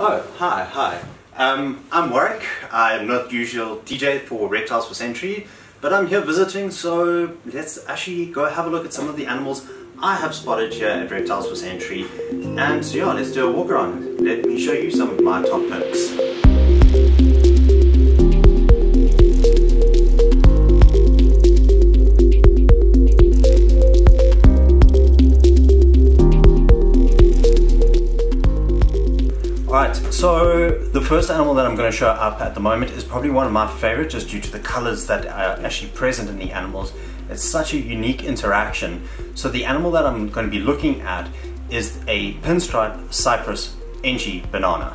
Oh, hi. I'm Warwick. I'm not the usual DJ for Reptiles for Century, but I'm here visiting, so let's actually go have a look at some of the animals I have spotted here at Reptiles for Century. And so yeah, let's do a walk around. Let me show you some of my top picks. Alright, so the first animal that I'm going to show up at the moment is probably one of my favorite, just due to the colors that are actually present in the animals. It's such a unique interaction. So the animal that I'm going to be looking at is a Pinstripe Cypress Enchi banana.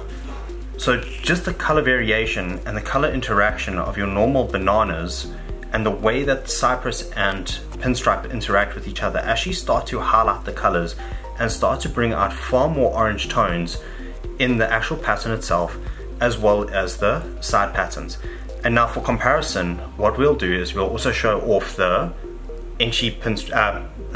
So just the color variation and the color interaction of your normal bananas and the way that Cypress and Pinstripe interact with each other actually start to highlight the colors and start to bring out far more orange tones in the actual pattern itself, as well as the side patterns. And now for comparison, what we'll do is we'll also show off the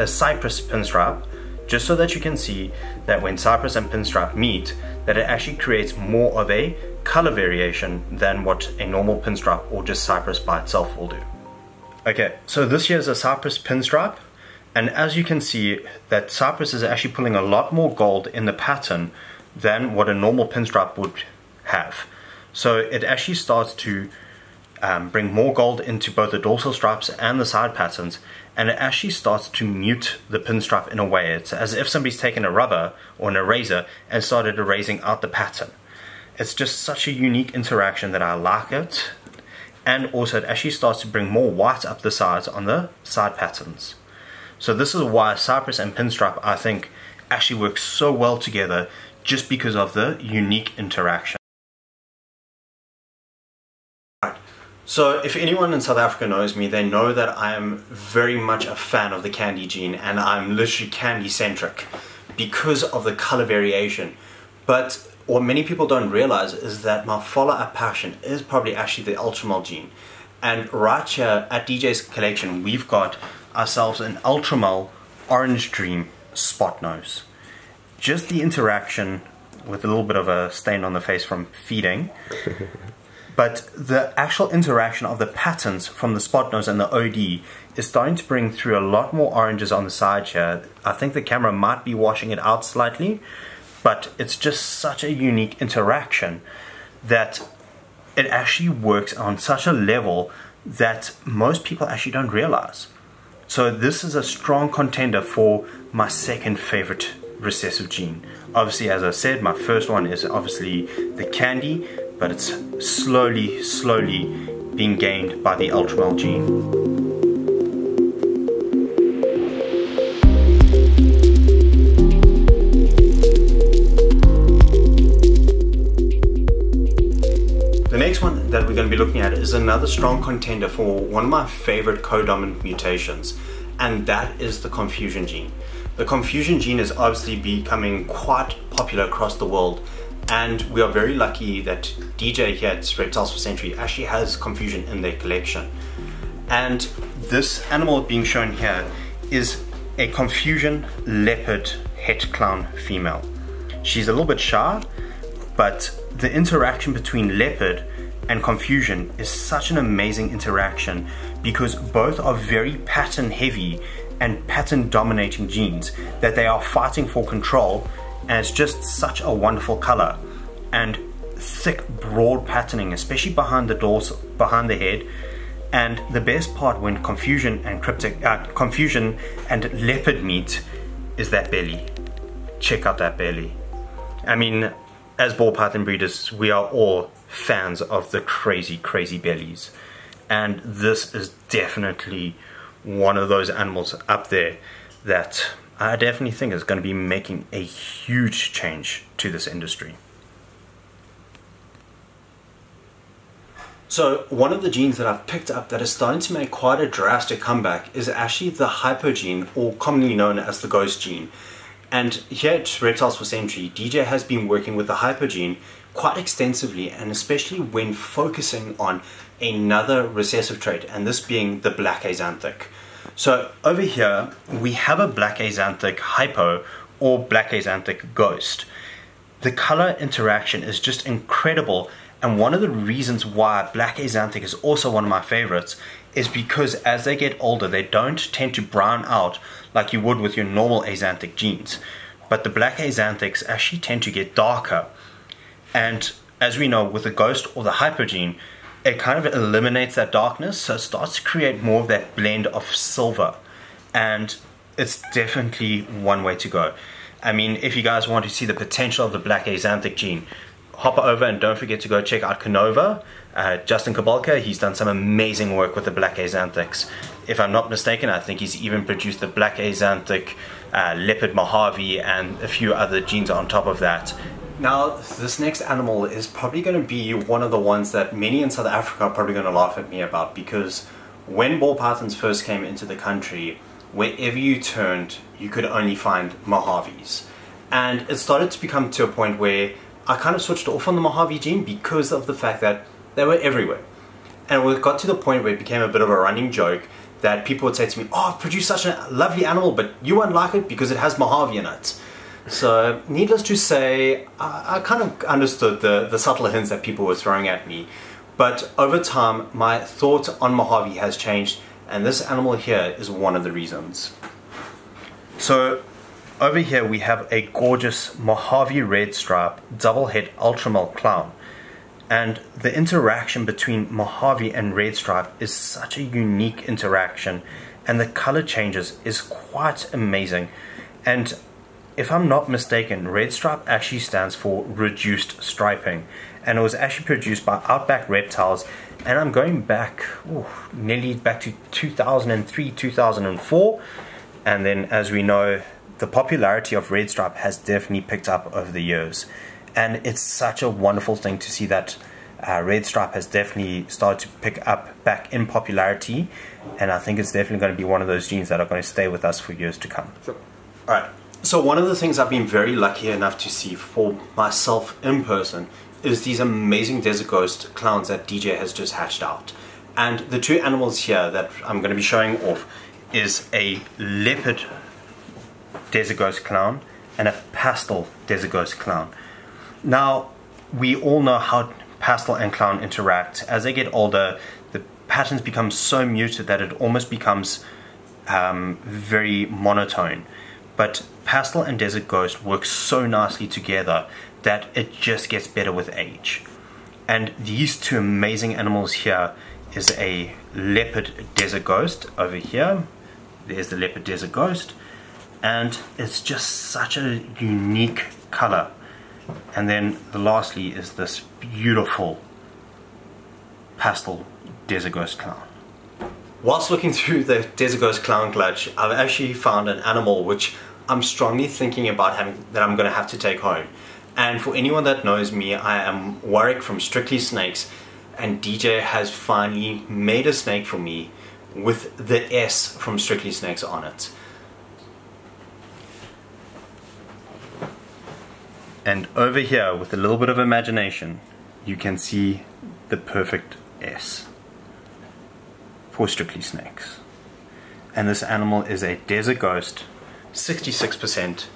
Cypress Pinstripe, just so that you can see that when Cypress and Pinstripe meet, that it actually creates more of a color variation than what a normal Pinstripe or just Cypress by itself will do. Okay, so this here is a Cypress Pinstripe, and as you can see that Cypress is actually pulling a lot more gold in the pattern than what a normal Pinstripe would have. So it actually starts to bring more gold into both the dorsal stripes and the side patterns, and it actually starts to mute the Pinstripe in a way. It's as if somebody's taken a rubber or an eraser and started erasing out the pattern. It's just such a unique interaction that I like it, and also it actually starts to bring more white up the sides on the side patterns. So this is why Cypress and Pinstripe, I think, actually work so well together, just because of the unique interaction. Right. So if anyone in South Africa knows me, they know that I am very much a fan of the candy gene, and I'm literally candy centric because of the color variation. But what many people don't realize is that my follow-up passion is probably actually the Ultramel gene. And right here at DJ's collection, we've got ourselves an Ultramel Orange Dream Spot Nose. Just the interaction, with a little bit of a stain on the face from feeding, but the actual interaction of the patterns from the spot nose and the OD is starting to bring through a lot more oranges on the side here. I think the camera might be washing it out slightly, but it's just such a unique interaction that it actually works on such a level that most people actually don't realize. So this is a strong contender for my second favorite recessive gene. Obviously, as I said, my first one is obviously the candy, but it's slowly being gained by the Ultramel gene. The next one that we're going to be looking at is another strong contender for one of my favorite codominant mutations, and that is the confusion gene. The confusion gene is obviously becoming quite popular across the world, and we are very lucky that DJ here at Reptiles for Century actually has confusion in their collection. And this animal being shown here is a confusion leopard het clown female. She's a little bit shy, but the interaction between leopard and confusion is such an amazing interaction because both are very pattern heavy and pattern dominating genes that they are fighting for control, and it's just such a wonderful color and thick broad patterning, especially behind the dorsal, behind the head. And the best part when confusion and confusion and leopard meet is that belly. Check out that belly. I mean, as ball python breeders, we are all fans of the crazy bellies, and this is definitely one of those animals up there that I definitely think is going to be making a huge change to this industry. So one of the genes that I've picked up that is starting to make quite a drastic comeback is actually the hypo gene, or commonly known as the ghost gene. And here at Reptiles for Century, DJ has been working with the hypo gene quite extensively, and especially when focusing on another recessive trait, and this being the black Axanthic. So over here we have a black Axanthic hypo or black Axanthic ghost, the color interaction is just incredible, and one of the reasons why black Axanthic is also one of my favorites is because as they get older they don't tend to brown out like you would with your normal Axanthic genes, but the black Axanthics actually tend to get darker. And as we know, with the ghost or the hyper gene, it kind of eliminates that darkness, so it starts to create more of that blend of silver, and it's definitely one way to go. I mean, if you guys want to see the potential of the black Axanthic gene, hop over and don't forget to go check out Canova. Justin Kabalka, he's done some amazing work with the black Axanthics. If I'm not mistaken, I think he's even produced the black Axanthic, Leopard Mojave, and a few other genes on top of that. Now, this next animal is probably going to be one of the ones that many in South Africa are probably going to laugh at me about, because when ball pythons first came into the country, wherever you turned, you could only find Mojaves. And it started to become to a point where I kind of switched off on the Mojave gene because of the fact that they were everywhere. And it got to the point where it became a bit of a running joke that people would say to me, "Oh, I've produced such a lovely animal, but you won't like it because it has Mojave in it." So, needless to say, I kind of understood the subtle hints that people were throwing at me. But over time, my thought on Mojave has changed, and this animal here is one of the reasons. So, over here we have a gorgeous Mojave red stripe double head ultramel clown. And the interaction between Mojave and red stripe is such a unique interaction, and the color changes is quite amazing. And if I'm not mistaken, red stripe actually stands for reduced striping, and it was actually produced by Outback Reptiles, and I'm going back, nearly back to 2003, 2004, and then as we know, the popularity of red stripe has definitely picked up over the years, and it's such a wonderful thing to see that red stripe has definitely started to pick up back in popularity, and I think it's definitely going to be one of those genes that are going to stay with us for years to come. Sure. Alright. So one of the things I've been very lucky enough to see for myself in person is these amazing desert ghost clowns that DJ has just hatched out. And the two animals here that I'm going to be showing off is a leopard desert ghost clown and a pastel desert ghost clown. Now, we all know how pastel and clown interact. As they get older, the patterns become so muted that it almost becomes very monotone. But pastel and desert ghost work so nicely together that it just gets better with age. And these two amazing animals here is a leopard desert ghost over here. There's the leopard desert ghost, and it's just such a unique color. And then lastly is this beautiful pastel desert ghost clown. Whilst looking through the desert ghost clown clutch, I've actually found an animal which I'm strongly thinking about that I'm going to have to take home. And for anyone that knows me, I am Warwick from Strictly Snakes, and DJ has finally made a snake for me with the S from Strictly Snakes on it. And over here, with a little bit of imagination, you can see the perfect S for Strictly Snakes. And this animal is a desert ghost, 66%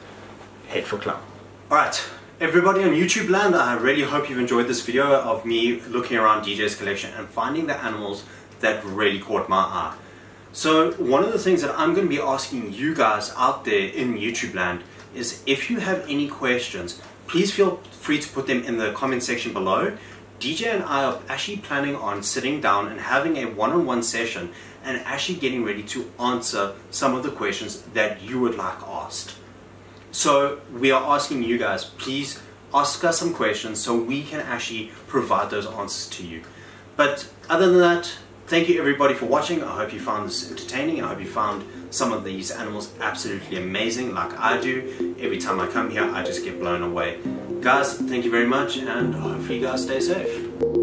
head for clown. Alright, everybody on YouTube land, I really hope you've enjoyed this video of me looking around DJ's collection and finding the animals that really caught my eye. So one of the things that I'm going to be asking you guys out there in YouTube land is, if you have any questions, please feel free to put them in the comment section below. DJ and I are actually planning on sitting down and having a one-on-one session and actually getting ready to answer some of the questions that you would like asked. So we are asking you guys, please ask us some questions so we can actually provide those answers to you. But other than that, thank you everybody for watching. I hope you found this entertaining, and I hope you found some of these animals absolutely amazing like I do. Every time I come here, I just get blown away. Guys, thank you very much, and hopefully you guys stay safe.